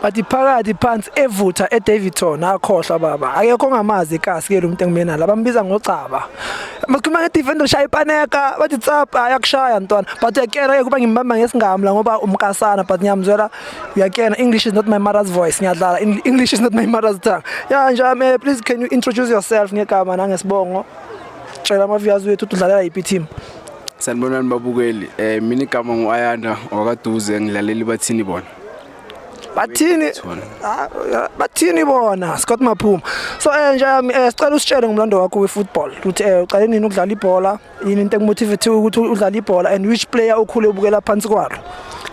but iphakathi phansi evutha eDavidson akhohlwa baba akekho ongamazi ikasi ke lo muntu engimena la bambiza ngocaba masikhuluma ngedefender shaya ipaneka bathi tsapa ayakushaya ntwana but yakena kuba ngimbamba ngesingami la ngoba umkasana but ngiyamzwela uyakena English is not my mother's voice ngiyadlala English is not my mother's tongue ya njame please can you introduce yourself ngegama nangesibongo tshela ama-viewers wethu udlalela yiphi team. Sanibonani babukeli mina igama nguAyanda wakaDuze ngidlalela bathini bona bathini bona Scott Maphuma so nje sicela usitshele ngomlando wakho wefootball ukuthi uqale nini ukudlala ibhola yini into ekumotivate ukuthi udlala ibhola and which player ukhule ubukela phansi kwalo.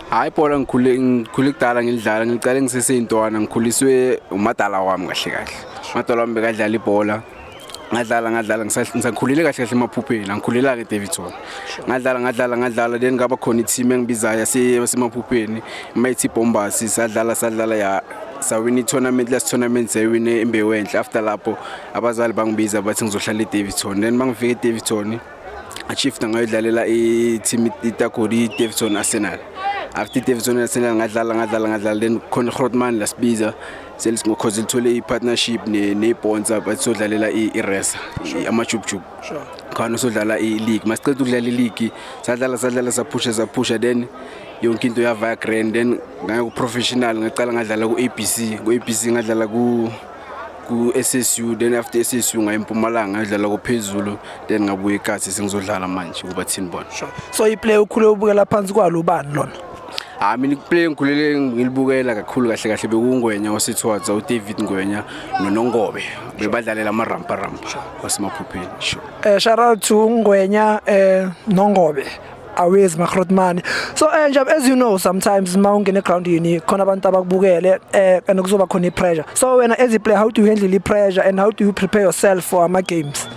Hayi ibhola ngikhule kudala ngidlala ngicale ngiseseyintwana ngikhuliswe umadala wami kahle kahle umadala wami bekadlala ibhola ngadlala ngisakhulile kahle kahle emaphupheni angikhulela ke Davidson ngadlala then ngaba khona i-team engibizayo yasemaphupheni Mighty Bombers sadlala ya sawini tournament last tournament sawine Imbewenhle after lapho abazali bangibiza bathi ngizohlala eDavidson then mangifika eDavidson achieve'da ngayodlalela i-team itakori Davidson Arsenal after Davidson Arsenal ngadlala then khona Grootman lasibiza selisingokhoze lithole i-partnership ne-sponsor bathi sodlalela i-Resa amajubjub khona sodlala i-league masicela ukudlala i-league sadlala saphusha then yonke into yavaya grand then ngayo professional ngaqala ngadlala ku-ABC ngadlala ku SSU then after SSU ngayimpumalanga ngadlala kuphezulu then ngabuye eKasi sengizodlala manje kuba thini bona. So iplay ukhule ubukela phansi kwalo ubani lona? Mina iplay ngikhulele ngilibukela kakhulu kahle bekungwenya wasithwaza uDavid Ngwenya noNongobe bebadlalela amarampa wasemaphupheni sure. Shout out to Ngwenya Nongobe awezi maGrootman so as you know sometimes mawungena eground yini khona abantu abakubukele and kuzoba khona ipressure so wena as a player how do you handle the pressure and how do you prepare yourself for ama games?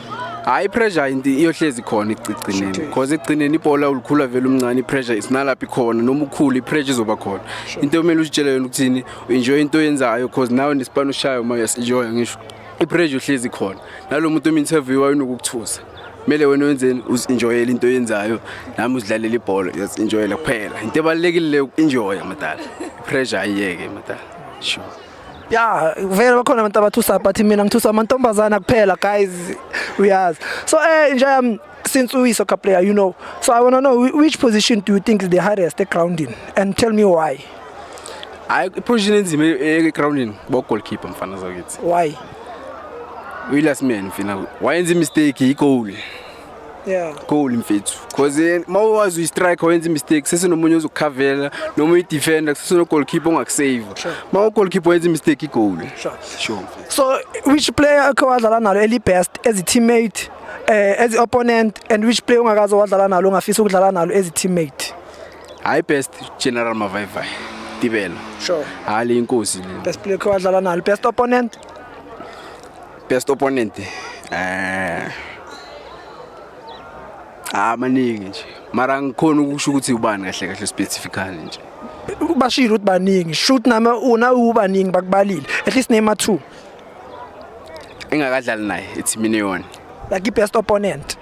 Hayi pressure into iyohlezi khona igcineni because igcineni ibhola ulikhula vele umncane ipressure isinalaphi khona noma ukhulu ipressure izoba khona into emeli usitshele yona ukuthini enjoy into yenzayo because nawe nesipano ushayo uma uyasenjoy ngisho ipressure uhlezi khona nalomuntu uminterview wayo ukukuthusa mele wena wenzeni usenjoyele into yenzayo nami uzidlalela ibhola uyasenjoyela kuphela into ebalekile ukenjoy amadala ipressure ayiyeke amadala sure. Yeah, vele bakhona abantu abathusa but mina ngithusa amantombazana kuphela guys uyazi so nje since we soccer player you know so I want to know which position do you think is the hardest at grounding and tell me why. Position enzima e-grounding goalkeeper mfana zakithi. Why? We last man mfana wayenza mistake i-goal. Yeah. Goal mfethu because mawazi uyi-strike wenza mistake sesinomunye uzokukhavela noma uyi-defender sesino goalkeeper ongakusave ma goalkeeper wenza mistake i-goal sure. So which player owadlala nalo eli best as a teammate as an opponent and which player ongakaze wadlala nalo ongafisa ukudlala nalo as a teammate? Hayi best General Mavaiva Tibela sure. Hayi inkosi le best player owadlala nalo best opponent maningi nje mara ngikhona ukusho ukuthi ubani kahle specifically nje bashilo ukuthi baningi shoot nama una ubaningi bakubalile at least name 2 engakadlali naye eteamini yona like best opponent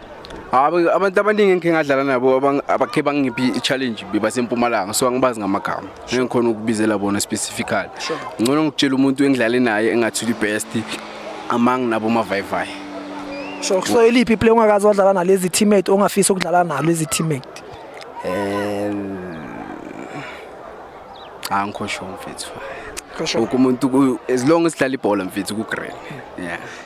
abantu abaningi engike ngadlala nabo abakhe bangiphi i-challenge bebasempumalanga so angibazi ngamagama ngikhona ukubizela bona specifically ngcono ngikutshela umuntu engidlale naye engathuli best among nabo mavayivay. So eliphi player ongakaze wadlala nalezi teammate ongafisa ukudlala nalo lezi teammate? Angikho mfethu. Ukumuntu as long as dlala ibhola mfethu ku-green.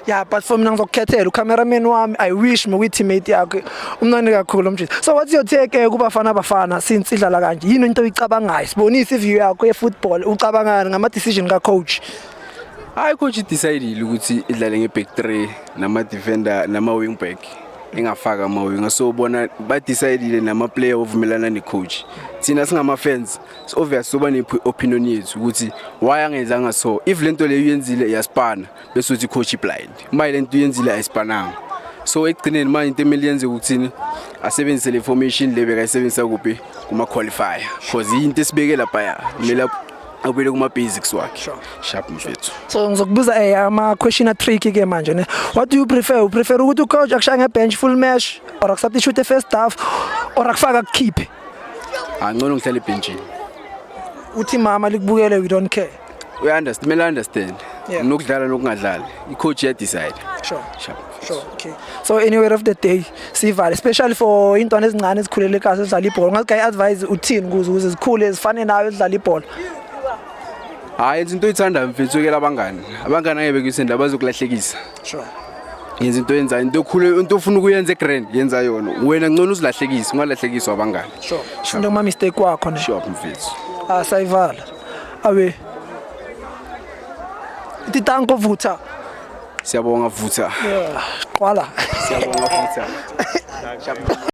Yeah, but for mina ngizokukhethela ucameraman wami I wish my teammate yakhe umnandi kakhulu mfethu. So what's your take kubafana abafana since idlala kanje? Yini into oyicabangayo? Sibonise iview yakho ye-football ucabangana ngama-decision ka-coach. Hayi coach decide ukuthi idlale nge-back 3 nama-defender nama-wingback engafaka ama-winger so bona ba-decide nama-player ovumelana ne-coach thina singama-fans so obvious soba ne-opinion yethu ukuthi why angenzanga so if lento leyo uyenzile iyaspana bese uthi coach blind uma lento uyenzile ayispananga so ekugcineni manje into emeli yenze ukuthini asebenzise le formation le bekayisebenzisa kuphi kuma-qualifier because into esibeke lapha kumele awubele kuma basics wakhe sharp mfethu. So ngizokubuza ama-question tricky ke manje ne what do you prefer ukuthi ucoach akushaya ngebench full match or akusubstitute first half or akufaka kukhiphe? Ngcono ngihlala ebenchini. Uthi mama likubukele we don't care. Kumele understand. Yeah. Nokudlala nokungadlali. I-coach decide. Sure. Okay. So anyway of the day sivale especially for intwana ezincane ezikhulele ekhaya ezidlala ibhola. Ngathi guy advise uthini ukuze zikhule zifane nawe ezidlala ibhola. Hayi into oyithanda mfethu ke labangani. Abangani angeke bekuyisenda bazokulahlekisa. Sure. Yenza into yenza into ofuna ukuyenza egrand yenza yona. Wena ngcono uzilahlekise ungalahlekiswa abangani. Sure. Into kuma mistake wakho ne. Sure mfethu. Sayivala. Awe. Titanko vutha. Siyabonga vutha. Yeah. Qwala. Siyabonga vutha.